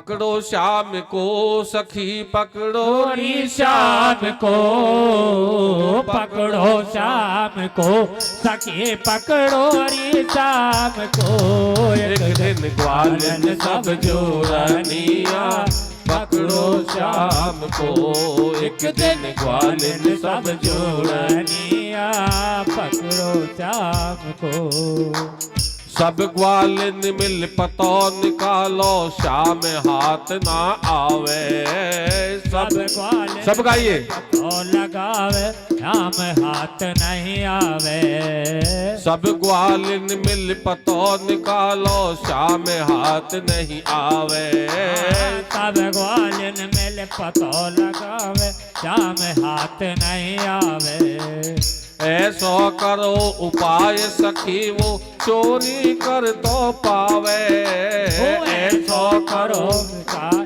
पकड़ो श्याम को सखी पकड़ो री श्याम को, पकड़ो श्याम को सखी पकड़ो री श्याम को। एक दिन ग्वालन सब जोरानिया पकड़ो श्याम को। एक दिन ग्वालन सब जोरानिया पकड़ो श्याम को। सब ग्वालिन मिल पतो निकालो श्याम हाथ ना आवे। सब ग्वालिन सब गाइए। तो लगावे श्याम हाथ नहीं आवे। सब ग्वालिन मिल पतो निकालो श्याम हाथ नहीं आवे। सब ग्वालिन मिल पतो लगावे श्याम हाथ नहीं आवे। ऐसो करो उपाय सखी वो चोरी कर तो पावे। ऐसो करो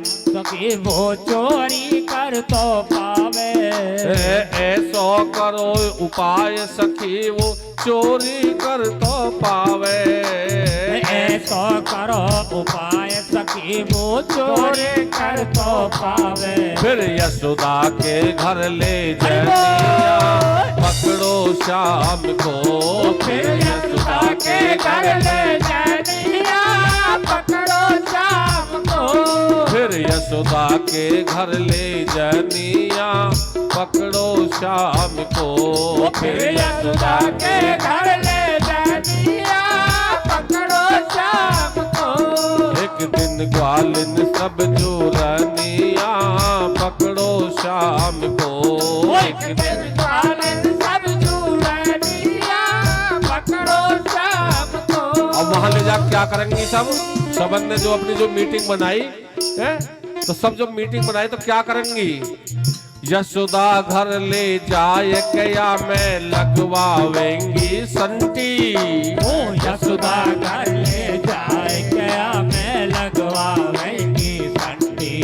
सखी वो चोरी कर तो पावे। ऐसो करो उपाय सखी वो चोरी कर तो पावे। ऐसो करो उपाय सखी वो चोरी कर तो पावे। फिर यशोदा के घर ले जनिया पकड़ो श्याम को। फिर यशोदा के घर ले जनिया पकड़ो श्याम को। फिर यशोदा के घर ले जनिया पकड़ो श्याम को। फिर यशोदा के घर ले जनिया पकड़ो श्याम को। एक दिन ग्वालिन सब जोरानिया पकड़ो श्याम को। एक दिन ग्वालिन सब जोरानिया पकड़ो श्याम को। अब वहां ले जा क्या करेंगी सब ने जो अपनी जो मीटिंग बनाई है, तो सब जो मीटिंग बनाई तो क्या करेंगी? यशोदा घर ले जाए क्या मैं लगवावेंगी संटी। यशोदा घर ले जाए क्या मैं लगवावेंगी संटी।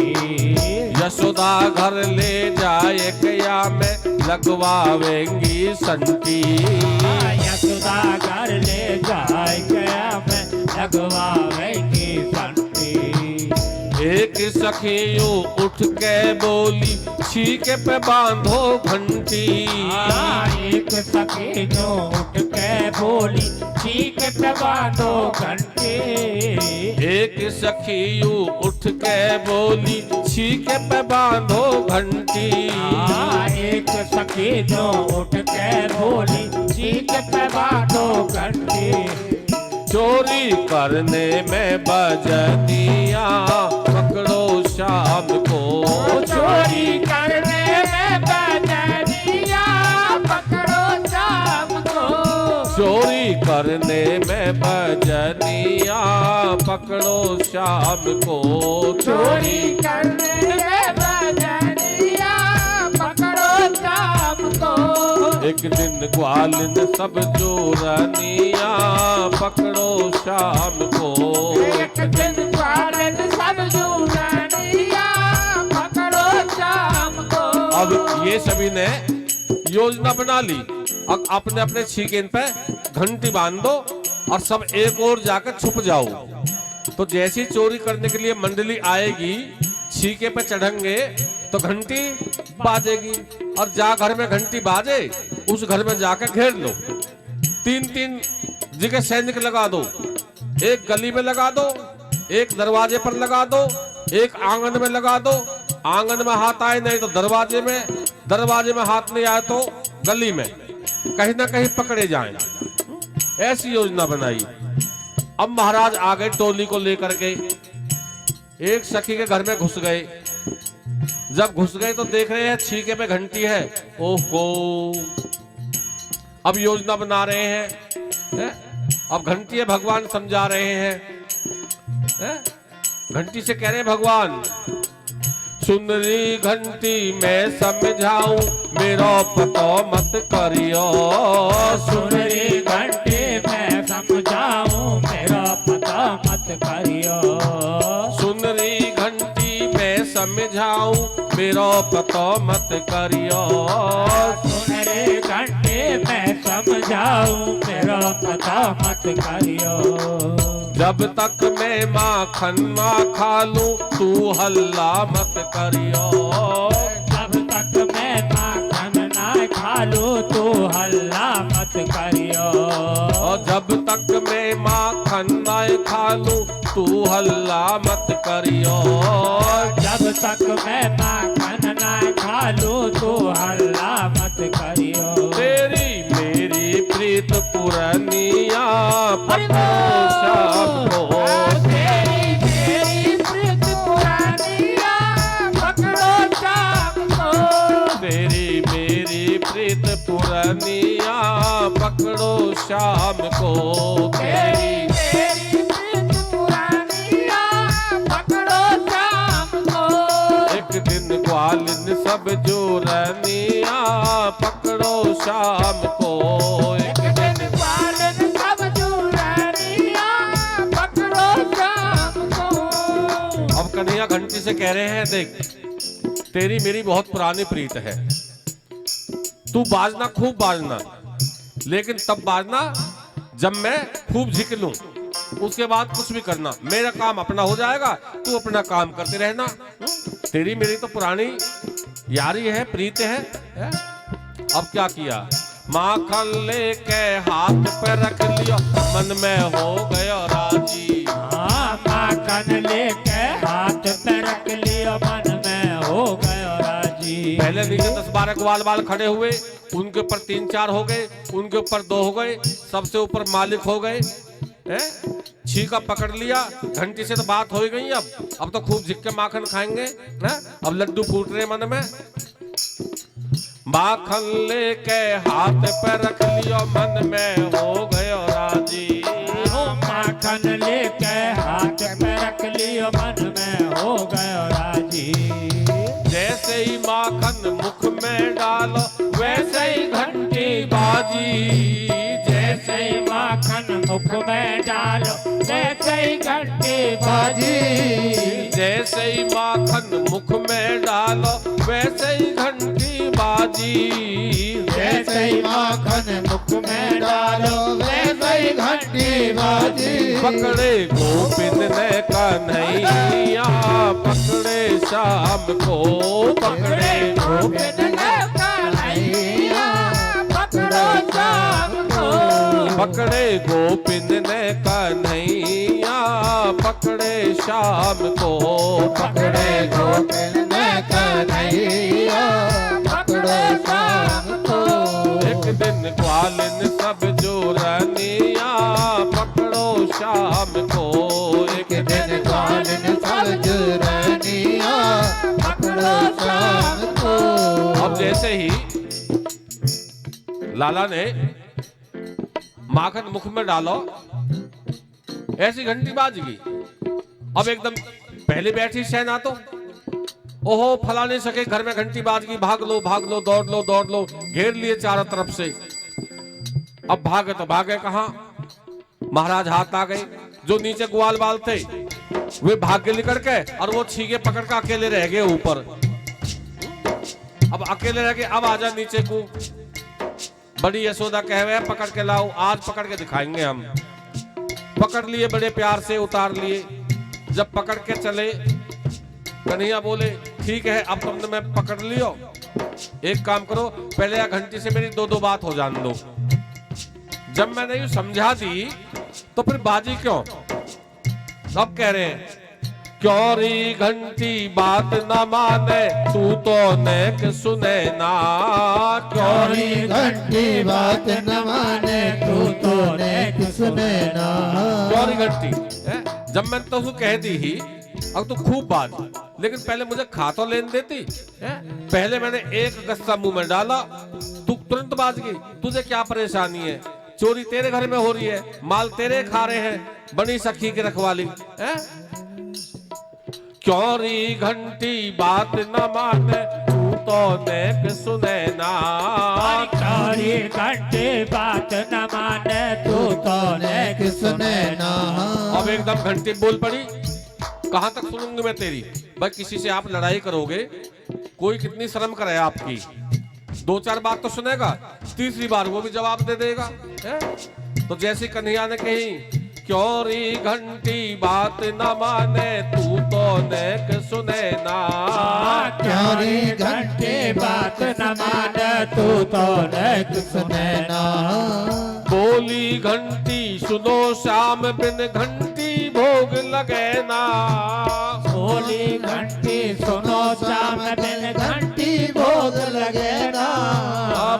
यशोदा घर ले जाए क्या मैं लगवावेंगी संटी। यशोदा घर ले जाए क्या मैं लगवावेंगी संटी। एक सखियों उठ के बोली छीके पे बांधो घंटी। एक सखी जो उठ के बोली छीके पे बांधो घंटी। एक सखियों उठ के बोली छीके पे बांधो घंटी। एक सखी जो उठ के बोली छीके पे बांधो घंटी। चोरी करने में बजनिया पकड़ो श्याम को। चोरी करने में बजनिया पकड़ो श्याम को। चोरी करने में बजनिया पकड़ो श्याम को। चोरी करने में बजनिया पकड़ो श्याम को। एक दिन ग्वालिन सब जोरानिया पकड़ो श्याम को। एक दिन ग्वालिन सब जोरानिया पकड़ो श्याम को। अब ये सभी ने योजना बना ली। अब अपने अपने छीकेन पे घंटी बांध दो और सब एक और जाकर छुप जाओ। तो जैसी चोरी करने के लिए मंडली आएगी, छीके पे चढ़ेंगे तो घंटी बाजेगी। और जा घर में घंटी बाजे उस घर में जाकर घेर लो। 3-3 जगह सैनिक लगा दो। एक गली में लगा दो, एक दरवाजे पर लगा दो, एक आंगन में लगा दो। आंगन में हाथ आए नहीं तो दरवाजे में, दरवाजे में हाथ नहीं आए तो गली में, कहीं ना कहीं पकड़े जाएं। ऐसी योजना बनाई। अब महाराज आ गए टोली को लेकर के, एक सखी के घर में घुस गए। जब घुस गए तो देख रहे हैं छीके पे घंटी है। ओहो, अब योजना बना रहे हैं। अब घंटी है, भगवान समझा रहे हैं। घंटी से कह रहे हैं भगवान, सुन री घंटी मैं समझाऊं मेरा पतो मत करियो। सुन री घंटी मैं समझाऊं मेरा पता मत करियो। सुन री घंटी मैं समझाऊं मेरा पतो मत करियो। सुन री घंटे मैं समझाऊं मेरा पता मत करियो। जब तक मैं माखन ना खा लूं तू हल्ला मत करियो। जब तक मैं माखन ना खा लूं तू हल्ला मत करियो। और जब तक मैं माखन ना खा लूं तू हल्ला मत करियो। जब तक मैं माखन ना खा लूं तू हल्ला मत करियो। तेरी मेरी प्रीत पुरानिया पकड़ो शाम को। तेरी मेरी प्रीत पुरानिया पकड़ो शाम को। तेरी मेरी प्रीत पुरानिया पकड़ो शाम को। तेरी मेरी प्रीत पुरानिया पकड़ो शाम को। एक दिन ग्वालिन सब जोरनिया पकड़ो शाम को। एक दिन ग्वालिन सब जोरनिया पकड़ो शाम को। अब कन्हैया घंटी से कह रहे हैं, देख तेरी मेरी बहुत पुरानी प्रीत है, तू बाजना खूब बाजना, लेकिन तब बाजना जब मैं खूब झिक लूं, उसके बाद कुछ भी करना, मेरा काम अपना हो जाएगा, तू अपना काम करते रहना। तेरी मेरी तो पुरानी यारी है, प्रीत है? अब क्या किया, माखन लेके हाथ पे रख लिया, मन में हो गया राजी। माखन लेके हाथ पे रख लिया, मन में हो गया राजी। पहले नीचे 10-12 ग्वाल बाल खड़े हुए, उनके ऊपर 3-4 हो गए, उनके ऊपर 2 हो गए, सबसे ऊपर मालिक हो गए। छीका पकड़ लिया, घंटी से तो बात हो ही गई। अब तो खूब झिक के माखन खाएंगे, अब लड्डू फूट रहे मन में। माखन लेके हाथ पे रख लियो, मन में हो गयो राजी। माखन लेके हाथ पे रख लियो, मन में हो गयो राजी। जैसे ही माखन मुख में डालो वैसे ही घंटी बाजी। जैसे ही माखन मुख में डालो वैसे ही घंटी बाजी। जैसे ही माखन मुख में डालो वैसे ही घंटी बाजी। जैसे ही माखन मुख में डालो वैसे ही घंटी बाजी। पकड़े गोविंद ने कन्हैया पकड़े शाम को। पकड़े गोविंद ने कन्हैया पकड़ो शाम को। पकड़े गोविंद ने कन्हैया पकड़े शाम को। पकड़े गोविंद ने कन्हैया पकड़ो शाम को। एक दिन ग्वालिन सब जोरनिया पकड़ो शाम को। एक दिन ग्वालिन सब जोरनिया पकड़ो शाम को। अब जैसे ही लाला ने माखन मुख में डालो, ऐसी घंटी बाज गई। अब एकदम पहले बैठी सेना तो ओहो फला नहीं सके, घर में घंटी बाज गई, भाग लो दौड़ लो, घेर लिए चारों तरफ से। अब भागे तो भागे कहां, महाराज हाथ आ गए। जो नीचे ग्वाल बाल थे वे भाग के निकल के, और वो छीके पकड़ के अकेले रह गए ऊपर। अब अकेले रह गए, अब आजा नीचे को। बड़ी यशोदा कह रहे हैं पकड़ के लाओ, आज पकड़ के दिखाएंगे हम। पकड़ लिए, बड़े प्यार से उतार लिए। जब पकड़ के चले, कन्हैया बोले ठीक है अब तुमने मैं पकड़ लियो, एक काम करो पहले घंटी से मेरी 2-2 बात हो जान दो। जब मैंने ये समझा दी तो फिर बाजी क्यों। सब कह रहे हैं क्यों री घंटी बात न माने, तू तो नेक सुने ना। क्यों री घंटी बात न माने, तू तो नेक सुने ना। क्यों री घंटी, जब मैंने तो उसको कह दी ही, अब तू खूब बात, लेकिन पहले मुझे खा तो लेने देती। पहले मैंने एक गस्सा मुंह में डाला, तू तुरंत बाज गई। तुझे क्या परेशानी है, चोरी तेरे घर में हो रही है, माल तेरे खा रहे हैं, बनी सखी की रखवाली। क्यों री घंटी बात न माने, तू तो नेक सुने ना। क्यों री घंटी बात न माने, तू तो नेक सुने ना। अब एकदम घंटी बोल पड़ी, कहां तक सुनूंगी मैं तेरी। भाई किसी से आप लड़ाई करोगे, कोई कितनी शर्म करे आपकी, दो चार बात तो सुनेगा, तीसरी बार वो भी जवाब दे देगा है? तो जैसे कन्हैया ने कही, क्यों री घंटी बात न माने, तू तो नेक सुने ना। क्यों री घंटी बात न माने, तू तो नेक सुने ना। बोली घंटी सुनो श्याम, बिन घंटी भोग लगे ना। बोली घंटी सुनो श्याम, बिन घंटी भोग लगे ना।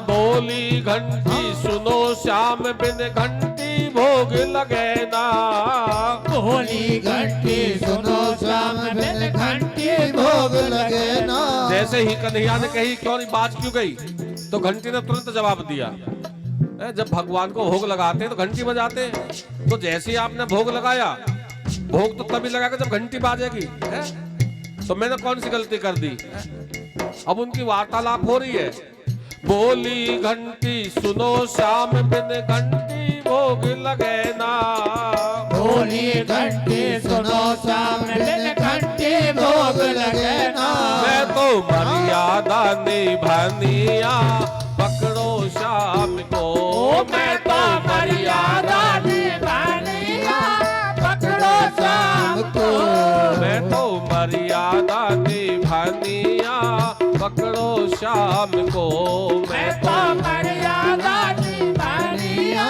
बोली घंटी सुनो श्याम, बिन घंटी भोग लगे ना। बोली घंटी सुनो श्याम, बिन घंटी भोग लगे ना। जैसे ही कन्हैया ने कही, क्यों नहीं बात क्यों गई, तो घंटी ने तुरंत जवाब दिया, जब भगवान को भोग लगाते हैं तो घंटी बजाते हैं। तो जैसे ही आपने भोग लगाया, भोग तो तभी लगाएगा जब घंटी बाजेगी है? तो मैंने कौन सी गलती कर दी है? अब उनकी वार्तालाप हो रही है। बोली घंटी सुनो श्याम, बिन घंटी भोग लगे ना। बोली घंटी सुनो श्याम, बिन घंटी भोग लगे ना। मैं तो मर्यादा निभानिया, पकड़ो श्याम को। मैं तो मर्यादा निभानिया, पकड़ो श्याम को। मैं तो मर्यादा निभानिया, पकड़ो श्याम को। मैं तो मर्यादा निभानिया,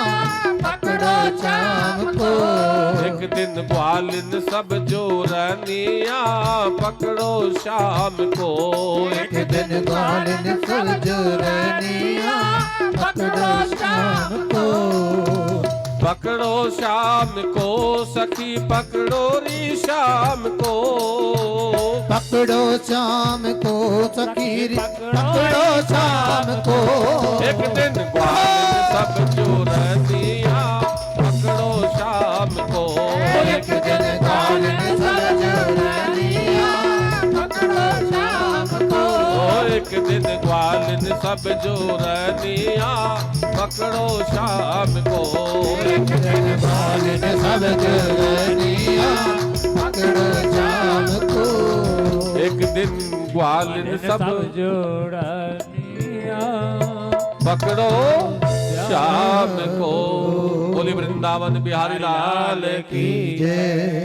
पकड़ो श्याम को। एक दिन ग्वालिन सब जोरनिया, पकड़ो श्याम को। एक दिन ग्वालिन सब जोरनिया, पकड़ो श्याम को। पकड़ो श्याम को सखी, पकड़ो री श्याम को। पकड़ो श्याम को सखी, पकड़ो श्याम को। एक दिन ग्वालिन सब जोरनिया, पकड़ो श्याम को। एक दिन ग्वालिन सब जोरनिया, पकड़ो श्याम को। एक दिन ग्वालिन सब जोरनिया, पकड़ो श्याम को। एक दिन ग्वालिन सब जोरनिया, पकड़ो श्याम को। एक दिन ग्वालिन सब जोड़निया, पकड़ो श्याम को। बोली वृंदावन बिहारी लाल की जय।